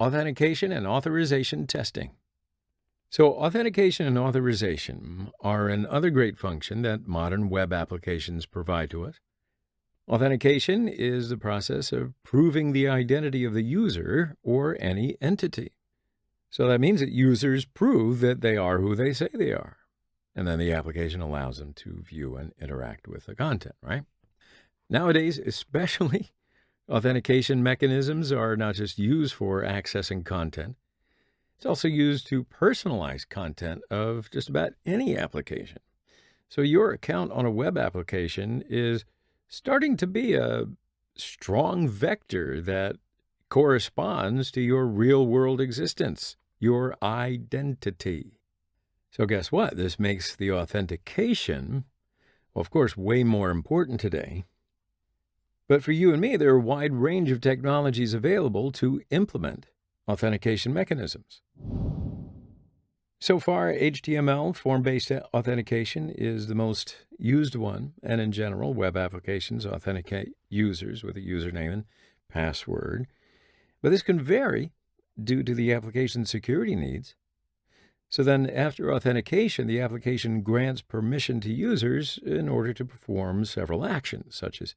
authentication and authorization testing. So, authentication and authorization are another great function that modern web applications provide to us. Authentication is the process of proving the identity of the user or any entity. So that means that users prove that they are who they say they are. And then the application allows them to view and interact with the content, right? Nowadays, especially, authentication mechanisms are not just used for accessing content, it's also used to personalize content of just about any application. So your account on a web application is starting to be a strong vector that corresponds to your real world existence, your identity. So guess what? This makes the authentication, well, of course, way more important today. But for you and me, there are a wide range of technologies available to implement authentication mechanisms. So far, HTML, form-based authentication, is the most used one, and in general, web applications authenticate users with a username and password. But this can vary due to the application's security needs. So then, after authentication, the application grants permission to users in order to perform several actions, such as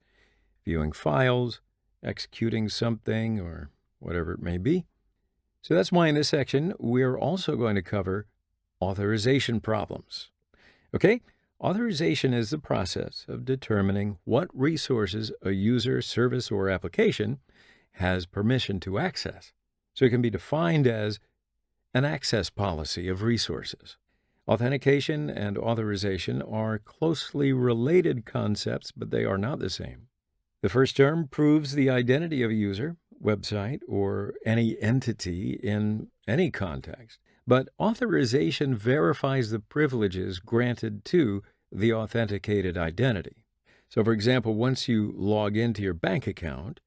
viewing files, executing something, or whatever it may be. So that's why in this section, we're also going to cover authorization problems. Okay? Authorization is the process of determining what resources a user, service, or application has permission to access. So it can be defined as an access policy of resources. Authentication and authorization are closely related concepts, but they are not the same. The first term proves the identity of a user, website, or any entity in any context. But authorization verifies the privileges granted to the authenticated identity. So, for example, once you log into your bank account,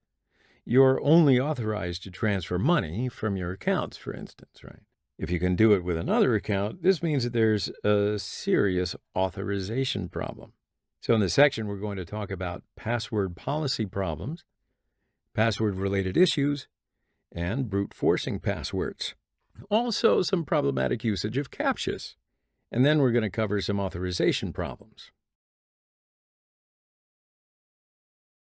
you're only authorized to transfer money from your accounts, for instance, right? If you can do it with another account, this means that there's a serious authorization problem. So in this section, we're going to talk about password policy problems, password-related issues, and brute forcing passwords. Also, some problematic usage of CAPTCHAs. And then we're going to cover some authorization problems.